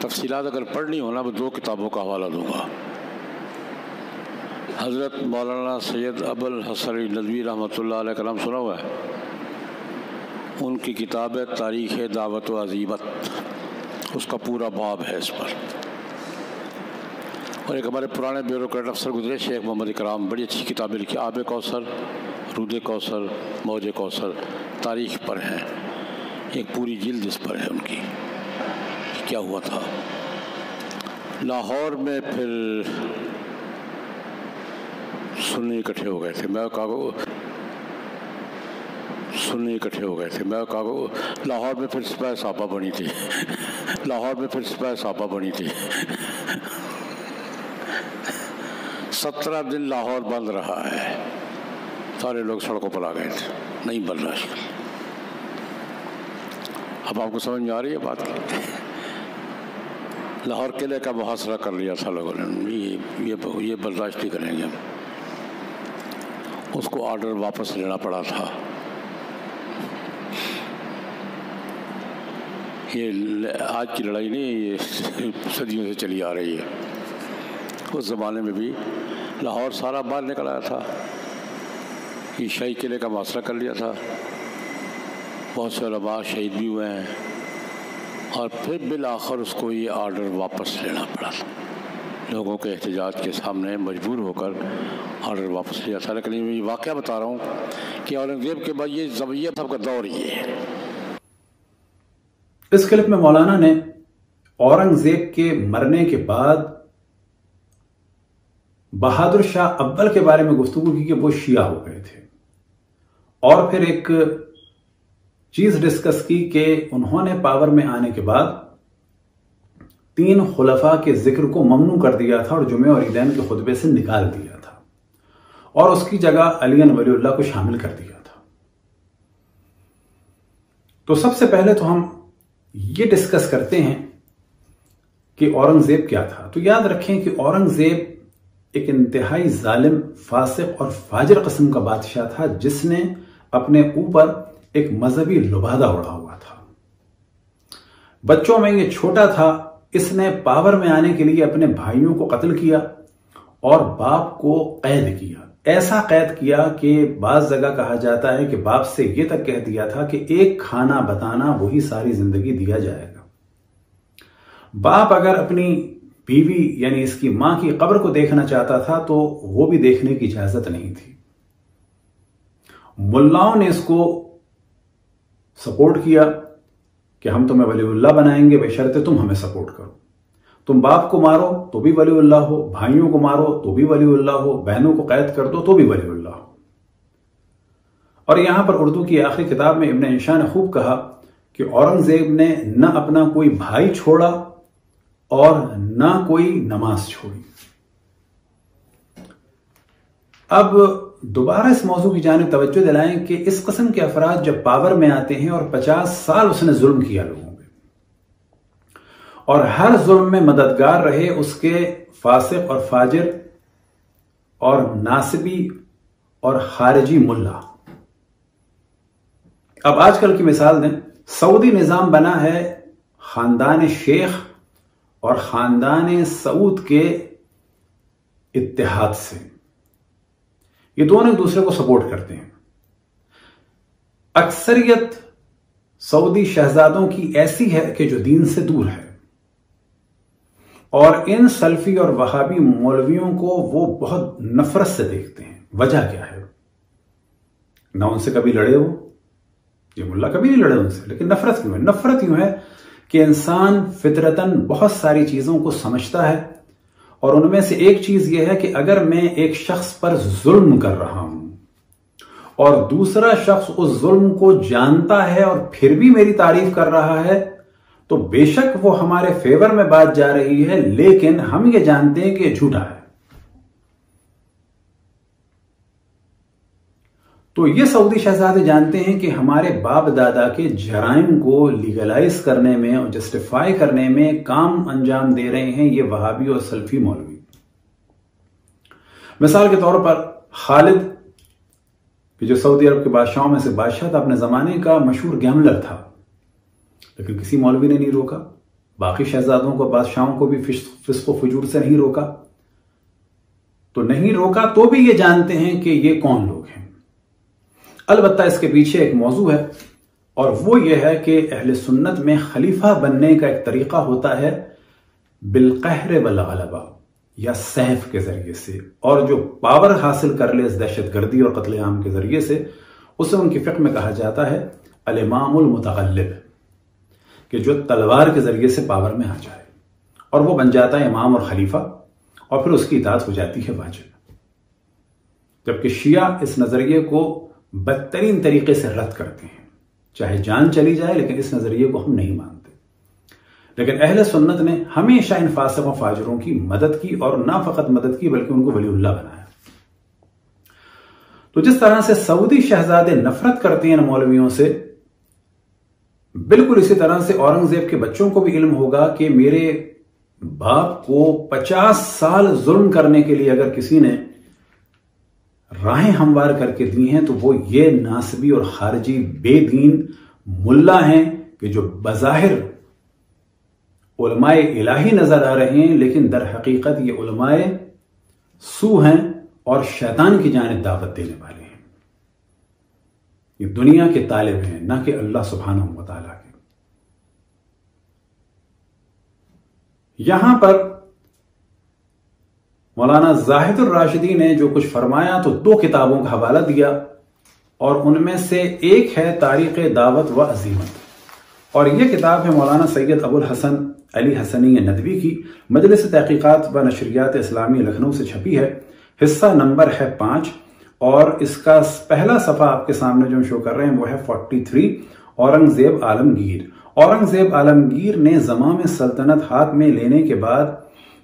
تفصیلات اگر پڑھنی ہونا میں 2 کتابوں کا حوالہ دوں گا۔ حضرت مولانا سید ابوالحسن ندوی رحمۃ اللہ علیہ کا نام سنا ہوا ہے؟ ان کی کتاب ہے تاریخ دعوت و عزیمت، اس کا پورا باب ہے اس پر۔ اور ایک ہمارے پرانے بیوروکریٹ افسر گزرے شیخ محمد اکرام، بڑی اچھی کتابیں لکھی، آب کوثر، رود کوثر، موج کوثر، تاریخ پر ہیں، ایک پوری جلد اس پر ہے ان کی، کیا ہوا تھا لاہور میں۔ پھر سنی اکٹھے ہو گئے تھے، میں کہا لاہور میں پھر سپاہ ساپا بنی تھی لاہور میں پھر سپاہ ساپا بنی تھی 17 دن لاہور بند رہا ہے، سارے لوگ سڑکوں پر آ گئے تھے، نہیں برداشت۔ اب آپ کو سمجھ میں آ رہی ہے بات کی؟ لاہور قلعے کا محاصرہ کر لیا تھا لوگوں نے، یہ برداشت نہیں کریں گے ہم، اس کو آرڈر واپس لینا پڑا تھا۔ یہ آج کی لڑائی نہیں، یہ صدیوں سے چلی آ رہی ہے۔ اس زمانے میں بھی لاہور سارا باہر نکل آیا تھا، یہ شاہی قلعے کا محاصرہ کر لیا تھا، بہت سے علماء شہید بھی ہوئے ہیں، اور پھر بالآخر اس کو یہ آرڈر واپس لینا پڑا تھا، لوگوں کے احتجاج کے سامنے مجبور ہو کر آرڈر واپس لیا تھا۔ لیکن یہ واقعہ بتا رہا ہوں کہ اورنگزیب کے بعد یہ صاحب کا دور یہ ہے۔ اس کلپ میں مولانا نے اورنگزیب کے مرنے کے بعد بہادر شاہ اول کے بارے میں گفتگو کی کہ وہ شیعہ ہو گئے تھے، اور پھر ایک چیز ڈسکس کی کہ انہوں نے پاور میں آنے کے بعد 3 خلفاء کے ذکر کو ممنوع کر دیا تھا اور جمعہ اور عیدین کے خطبے سے نکال دیا تھا، اور اس کی جگہ علی ولی اللہ کو شامل کر دیا تھا۔ تو سب سے پہلے تو ہم یہ ڈسکس کرتے ہیں کہ اورنگزیب کیا تھا۔ تو یاد رکھیں کہ اورنگزیب ایک انتہائی ظالم، فاسق اور فاجر قسم کا بادشاہ تھا، جس نے اپنے اوپر ایک مذہبی لبادہ اڑا ہوا تھا۔ بچوں میں یہ چھوٹا تھا، اس نے پاور میں آنے کے لیے اپنے بھائیوں کو قتل کیا اور باپ کو قید کیا، ایسا قید کیا کہ بعض جگہ کہا جاتا ہے کہ باپ سے یہ تک کہہ دیا تھا کہ ایک کھانا بتانا وہی ساری زندگی دیا جائے گا۔ باپ اگر اپنی بیوی یعنی اس کی ماں کی قبر کو دیکھنا چاہتا تھا تو وہ بھی دیکھنے کی اجازت نہیں تھی۔ ملاؤں نے اس کو سپورٹ کیا کہ ہم تمہیں ولی اللہ بنائیں گے بشرطے تم ہمیں سپورٹ کرو، تم باپ کو مارو تو بھی ولی اللہ ہو، بھائیوں کو مارو تو بھی ولی اللہ ہو، بہنوں کو قید کر دو تو بھی ولی اللہ ہو۔ اور یہاں پر اردو کی آخری کتاب میں ابن انشا نے خوب کہا کہ اورنگزیب نے نہ اپنا کوئی بھائی چھوڑا اور نہ کوئی نماز چھوڑی۔ اب دوبارہ اس موضوع کی جانب توجہ دلائیں کہ اس قسم کے افراد جب پاور میں آتے ہیں اور 50 سال اس نے ظلم کیا لوگوں پہ، اور ہر ظلم میں مددگار رہے اس کے فاسق اور فاجر اور ناصبی اور خارجی ملا۔ اب آج کل کی مثال دیں، سعودی نظام بنا ہے خاندان شیخ اور خاندان سعود کے اتحاد سے، یہ دونوں ایک دوسرے کو سپورٹ کرتے ہیں۔ اکثریت سعودی شہزادوں کی ایسی ہے کہ جو دین سے دور ہے، اور ان سلفی اور وہابی مولویوں کو وہ بہت نفرت سے دیکھتے ہیں۔ وجہ کیا ہے؟ نہ ان سے کبھی لڑے ہو، یہ ملا کبھی نہیں لڑے ان سے، لیکن نفرت کیوں ہے؟ نفرت یوں ہے کہ انسان فطرتاً بہت ساری چیزوں کو سمجھتا ہے، اور ان میں سے ایک چیز یہ ہے کہ اگر میں ایک شخص پر ظلم کر رہا ہوں اور دوسرا شخص اس ظلم کو جانتا ہے اور پھر بھی میری تعریف کر رہا ہے، تو بے شک وہ ہمارے فیور میں بات جا رہی ہے، لیکن ہم یہ جانتے ہیں کہ یہ جھوٹا ہے۔ تو یہ سعودی شہزادے جانتے ہیں کہ ہمارے باپ دادا کے جرائم کو لیگلائز کرنے میں اور جسٹیفائی کرنے میں کام انجام دے رہے ہیں یہ وہابی اور سلفی مولوی۔ مثال کے طور پر خالد کہ جو سعودی عرب کے بادشاہوں میں سے بادشاہ تھا، اپنے زمانے کا مشہور گیملر تھا، لیکن کسی مولوی نے نہیں روکا، باقی شہزادوں کو بادشاہوں کو بھی فسق و فجور سے نہیں روکا، تو نہیں روکا تو بھی یہ جانتے ہیں کہ یہ کون لوگ ہیں۔ البتہ اس کے پیچھے ایک موضوع ہے، اور وہ یہ ہے کہ اہل سنت میں خلیفہ بننے کا ایک طریقہ ہوتا ہے بالقہر والغلبہ، یا سیف کے ذریعے سے، اور جو پاور حاصل کر لے اس دہشت گردی اور قتل عام کے ذریعے سے، اسے ان کی فقہ میں کہا جاتا ہے الامام المتغلب، کہ جو تلوار کے ذریعے سے پاور میں آ جائے اور وہ بن جاتا ہے امام اور خلیفہ، اور پھر اس کی اطاعت ہو جاتی ہے واجب۔ جبکہ شیعہ اس نظریے کو بدترین طریقے سے رد کرتے ہیں، چاہے جان چلی جائے لیکن اس نظریے کو ہم نہیں مانتے۔ لیکن اہل سنت نے ہمیشہ ان فاسق و فاجروں کی مدد کی، اور نہ فقط مدد کی بلکہ ان کو ولی اللہ بنایا۔ تو جس طرح سے سعودی شہزادے نفرت کرتے ہیں مولویوں سے، بالکل اسی طرح سے اورنگزیب کے بچوں کو بھی علم ہوگا کہ میرے باپ کو 50 سال ظلم کرنے کے لیے اگر کسی نے راہیں ہموار کر کے دی ہیں تو وہ یہ ناسبی اور خارجی بے دین ملا ہیں کہ جو بظاہر علماء الہی نظر آ رہے ہیں، لیکن در حقیقت یہ علماء سو ہیں اور شیطان کی جانب دعوت دینے والے ہیں۔ یہ دنیا کے طالب ہیں، نہ کہ اللہ سبحانہ و تعالیٰ کے۔ یہاں پر مولانا زاہد الراشدی نے جو کچھ فرمایا تو 2 کتابوں کا حوالہ دیا، اور ان میں سے ایک ہے تاریخ دعوت و عزیمت، اور یہ کتاب ہے مولانا سید ابو الحسن علی حسنی ندوی کی، مجلس تحقیقات و نشریات اسلامی لکھنؤ سے چھپی ہے، حصہ نمبر ہے 5، اور اس کا پہلا صفحہ آپ کے سامنے جو ہم شو کر رہے ہیں وہ ہے 43، اورنگزیب عالمگیر۔ اورنگزیب عالمگیر نے زمام سلطنت ہاتھ میں لینے کے بعد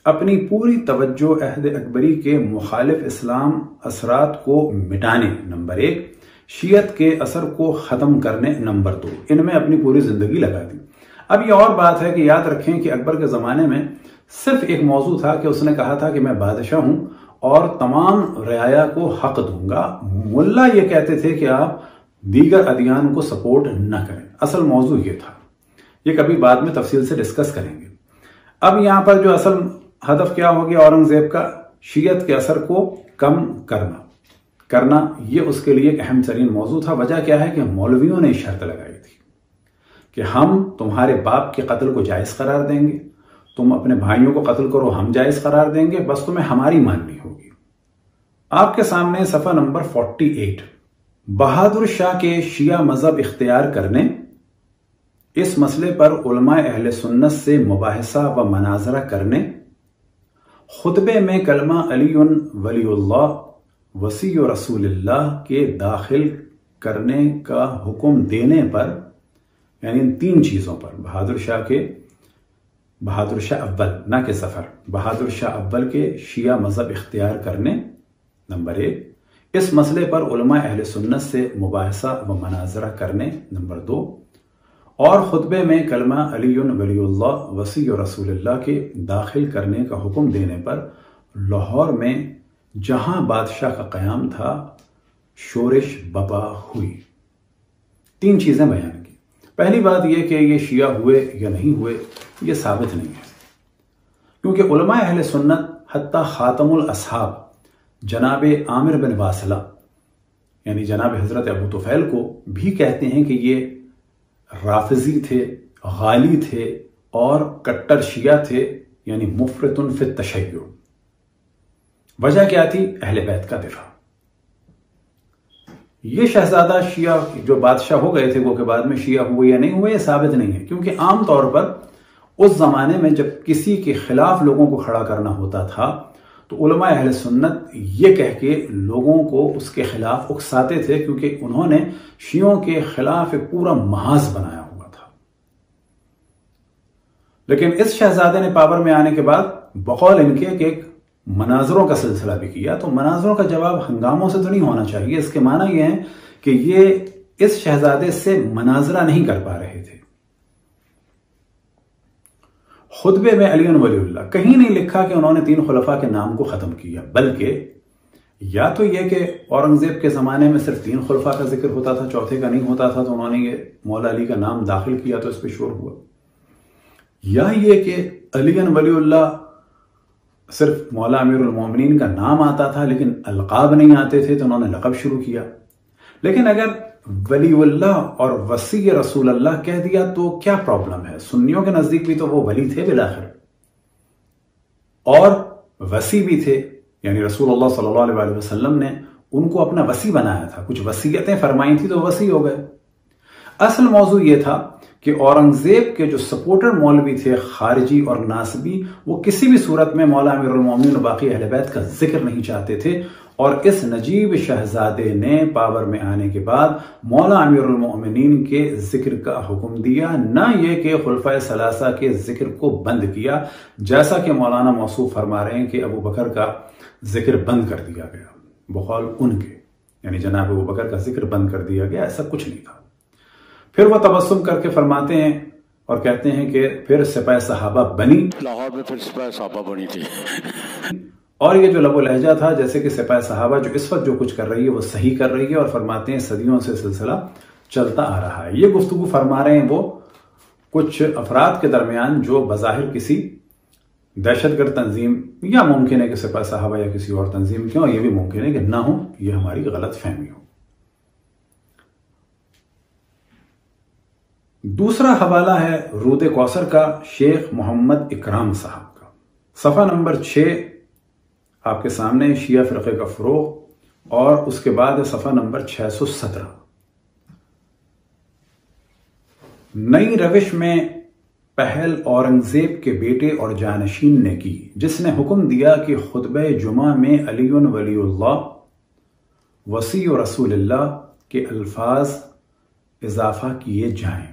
اپنی پوری توجہ عہد اکبری کے مخالف اسلام اثرات کو مٹانے نمبر 1، شیعت کے اثر کو ختم کرنے نمبر 2، ان میں اپنی پوری زندگی لگا دی۔ اب یہ اور بات ہے کہ یاد رکھیں کہ اکبر کے زمانے میں صرف ایک موضوع تھا کہ اس نے کہا تھا کہ میں بادشاہ ہوں اور تمام رعایا کو حق دوں گا۔ ملا یہ کہتے تھے کہ آپ دیگر ادیان کو سپورٹ نہ کریں، اصل موضوع یہ تھا۔ یہ کبھی بعد میں تفصیل سے ڈسکس کریں گے۔ اب یہاں پر جو اصل ہدف کیا ہو گیا اورنگزیب کا، شیعت کے اثر کو کم کرنا، یہ اس کے لیے ایک اہم ترین موضوع تھا۔ وجہ کیا ہے کہ مولویوں نے شرط لگائی تھی کہ ہم تمہارے باپ کے قتل کو جائز قرار دیں گے، تم اپنے بھائیوں کو قتل کرو ہم جائز قرار دیں گے، بس تمہیں ہماری ماننی ہوگی۔ آپ کے سامنے صفحہ نمبر 48، بہادر شاہ کے شیعہ مذہب اختیار کرنے، اس مسئلے پر علماء اہل سنت سے مباحثہ و مناظرہ کرنے، خطبے میں کلمہ علی ولی اللہ وصی رسول اللہ کے داخل کرنے کا حکم دینے پر، یعنی ان 3 چیزوں پر، بہادر شاہ اول نہ کہ ظفر، بہادر شاہ اول کے شیعہ مذہب اختیار کرنے نمبر 1، اس مسئلے پر علماء اہل سنت سے مباحثہ و مناظرہ کرنے نمبر 2، اور خطبے میں کلمہ علی ولی اللہ وصی رسول اللہ کے داخل کرنے کا حکم دینے پر لاہور میں جہاں بادشاہ کا قیام تھا شورش بپا ہوئی۔ 3 چیزیں بیان کی۔ پہلی بات یہ کہ یہ شیعہ ہوئے یا نہیں ہوئے یہ ثابت نہیں ہے، کیونکہ علماء اہل سنت حتیٰ خاتم الاصحاب جناب عامر بن واصلہ یعنی جناب حضرت ابو طفیل کو بھی کہتے ہیں کہ یہ رافضی تھے، غالی تھے اور کٹر شیعہ تھے، یعنی مفرط فی التشیع۔ وجہ کیا تھی؟ اہل بیت کا دفاع۔ یہ شہزادہ شیعہ جو بادشاہ ہو گئے تھے وہ کہ بعد میں شیعہ ہوئے یا نہیں ہوئے یہ ثابت نہیں ہے، کیونکہ عام طور پر اس زمانے میں جب کسی کے خلاف لوگوں کو کھڑا کرنا ہوتا تھا تو علماء اہل سنت یہ کہہ کے لوگوں کو اس کے خلاف اکساتے تھے، کیونکہ انہوں نے شیعوں کے خلاف ایک پورا محاذ بنایا ہوا تھا۔ لیکن اس شہزادے نے پاور میں آنے کے بعد بقول ان کے کہ ایک مناظروں کا سلسلہ بھی کیا، تو مناظروں کا جواب ہنگاموں سے تو نہیں ہونا چاہیے۔ اس کے معنی یہ ہے کہ یہ اس شہزادے سے مناظرہ نہیں کر پا رہے تھے۔ خطبے میں علی ولی اللہ کہیں نہیں لکھا کہ انہوں نے 3 خلفاء کے نام کو ختم کیا، بلکہ یا تو یہ کہ اورنگزیب کے زمانے میں صرف 3 خلفاء کا ذکر ہوتا تھا، چوتھے کا نہیں ہوتا تھا، تو انہوں نے یہ مولا علی کا نام داخل کیا تو اس پہ شور ہوا، یا یہ کہ علی ولی اللہ صرف مولا امیر المومنین کا نام آتا تھا لیکن القاب نہیں آتے تھے تو انہوں نے لقب شروع کیا. لیکن اگر ولی اللہ اور وصی رسول اللہ کہہ دیا تو کیا پرابلم ہے؟ سنیوں کے نزدیک بھی تو وہ ولی تھے بالآخر اور وصی بھی تھے، یعنی رسول اللہ صلی اللہ علیہ وسلم نے ان کو اپنا وصی بنایا تھا، کچھ وصیتیں فرمائی تھی تو وصی ہو گئے. اصل موضوع یہ تھا کہ اورنگزیب کے جو سپورٹر مولوی تھے خارجی اور ناصبی، وہ کسی بھی صورت میں مولا امیر المومنین اور باقی اہل بیت کا ذکر نہیں چاہتے تھے، اور اس نجیب شہزادے نے پاور میں آنے کے بعد مولا امیر المومنین کے ذکر کا حکم دیا، نہ یہ کہ خلفائے ثلاثہ کے ذکر کو بند کیا، جیسا کہ مولانا موصوف فرما رہے ہیں کہ ابو بکر کا ذکر بند کر دیا گیا بقول ان کے، یعنی جناب ابو بکر کا ذکر بند کر دیا گیا، ایسا کچھ نہیں تھا. پھر وہ تبسم کر کے فرماتے ہیں اور کہتے ہیں کہ پھر سپاہ صحابہ بنی، لاہور میں پھر سپاہ صحابہ بنی تھی. اور یہ جو لب و لہجہ تھا جیسے کہ سپاہ صحابہ جو اس وقت جو کچھ کر رہی ہے وہ صحیح کر رہی ہے، اور فرماتے ہیں صدیوں سے سلسلہ چلتا آ رہا ہے. یہ گفتگو فرما رہے ہیں وہ کچھ افراد کے درمیان جو بظاہر کسی دہشت گرد تنظیم، یا ممکن ہے کہ سپاہ صحابہ یا کسی اور تنظیم کے، اور یہ بھی ممکن ہے کہ نہ ہو، یہ ہماری غلط فہمی ہو. دوسرا حوالہ ہے رود کوثر کا شیخ محمد اکرام صاحب کا، صفحہ نمبر 6 آپ کے سامنے، شیعہ فرقے کا فروغ، اور اس کے بعد صفحہ نمبر 617. نئی روش میں پہل اورنگزیب کے بیٹے اور جانشین نے کی، جس نے حکم دیا کہ خطبہ جمعہ میں علی ولی اللہ، وصی رسول اللہ کے الفاظ اضافہ کیے جائیں.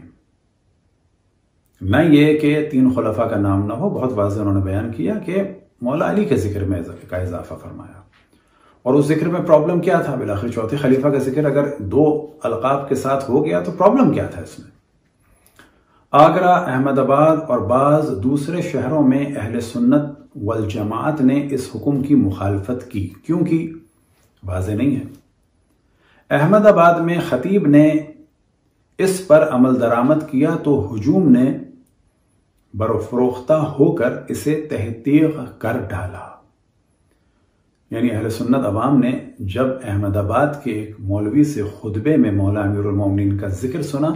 نہ یہ کہ 3 خلفاء کا نام نہ ہو، بہت واضح انہوں نے بیان کیا کہ مولا علی کے ذکر میں کا اضافہ فرمایا. اور اس ذکر میں پرابلم کیا تھا؟ بالآخر چوتھے خلیفہ کا ذکر اگر 2 القاب کے ساتھ ہو گیا تو پرابلم کیا تھا اس میں؟ آگرہ، احمد آباد اور بعض دوسرے شہروں میں اہل سنت والجماعت نے اس حکم کی مخالفت کی، کیونکہ واضح نہیں ہے. احمد آباد میں خطیب نے اس پر عمل درآمد کیا تو ہجوم نے برفروختہ ہو کر اسے تحقیق کر ڈالا. یعنی اہل سنت عوام نے جب احمد آباد کے ایک مولوی سے خطبے میں مولا امیر المومنین کا ذکر سنا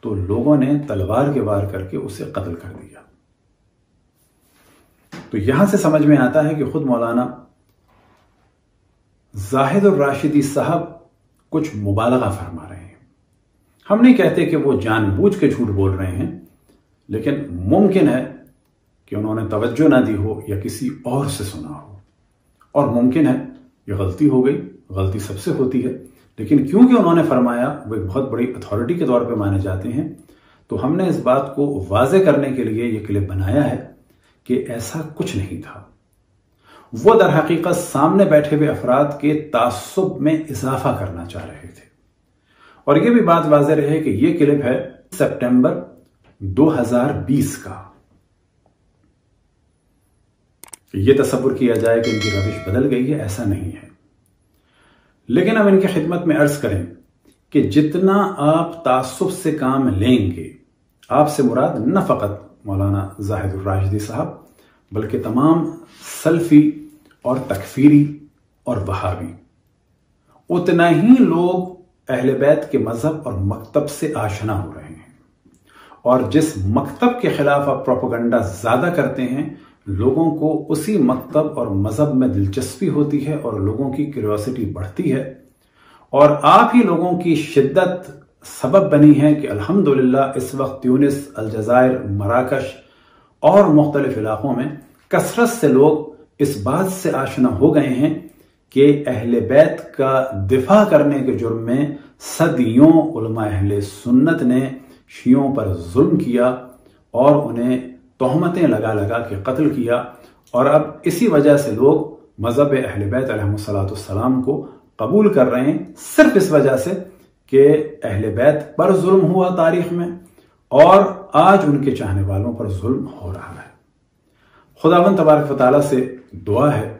تو لوگوں نے تلوار کے وار کر کے اسے قتل کر دیا. تو یہاں سے سمجھ میں آتا ہے کہ خود مولانا زاہد الراشدی صاحب کچھ مبالغہ فرما رہے ہیں. ہم نہیں کہتے کہ وہ جان بوجھ کے جھوٹ بول رہے ہیں، لیکن ممکن ہے کہ انہوں نے توجہ نہ دی ہو یا کسی اور سے سنا ہو، اور ممکن ہے یہ غلطی ہو گئی، غلطی سب سے ہوتی ہے، لیکن کیونکہ انہوں نے فرمایا، وہ ایک بہت بڑی اتھارٹی کے طور پہ مانے جاتے ہیں، تو ہم نے اس بات کو واضح کرنے کے لیے یہ کلپ بنایا ہے کہ ایسا کچھ نہیں تھا. وہ در حقیقت سامنے بیٹھے ہوئے افراد کے تعصب میں اضافہ کرنا چاہ رہے تھے. اور یہ بھی بات واضح رہے کہ یہ کلپ ہے سپٹمبر 2020 کا. یہ تصور کیا جائے کہ ان کی روش بدل گئی ہے، ایسا نہیں ہے. لیکن اب ان کی خدمت میں عرض کریں کہ جتنا آپ تعصب سے کام لیں گے، آپ سے مراد نہ فقط مولانا زاہد الراشدی صاحب بلکہ تمام سلفی اور تکفیری اور وہابی، اتنا ہی لوگ اہل بیت کے مذہب اور مکتب سے آشنا ہو رہے ہیں. اور جس مکتب کے خلاف آپ پروپیگنڈا زیادہ کرتے ہیں، لوگوں کو اسی مکتب اور مذہب میں دلچسپی ہوتی ہے اور لوگوں کی کیوریوسٹی بڑھتی ہے، اور آپ ہی لوگوں کی شدت سبب بنی ہے کہ الحمدللہ اس وقت تیونس، الجزائر، مراکش اور مختلف علاقوں میں کثرت سے لوگ اس بات سے آشنا ہو گئے ہیں کہ اہل بیت کا دفاع کرنے کے جرم میں صدیوں علماء اہل سنت نے شیعوں پر ظلم کیا اور انہیں تہمتیں لگا لگا کے قتل کیا. اور اب اسی وجہ سے لوگ مذہب اہل بیت علیہ السلام کو قبول کر رہے ہیں، صرف اس وجہ سے کہ اہل بیت پر ظلم ہوا تاریخ میں، اور آج ان کے چاہنے والوں پر ظلم ہو رہا ہے. خداوند تبارک و تعالیٰ سے دعا ہے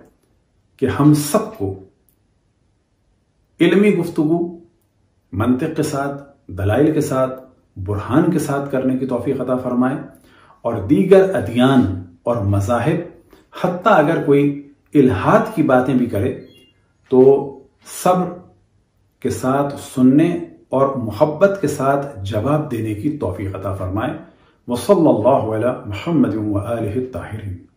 کہ ہم سب کو علمی گفتگو منطق کے ساتھ، دلائل کے ساتھ، برہان کے ساتھ کرنے کی توفیق عطا فرمائے، اور دیگر ادیان اور مذاہب، حتیٰ اگر کوئی الہات کی باتیں بھی کرے تو صبر کے ساتھ سننے اور محبت کے ساتھ جواب دینے کی توفیق عطا فرمائے۔ وصلی اللہ علی محمد وآلہ الطاہرین۔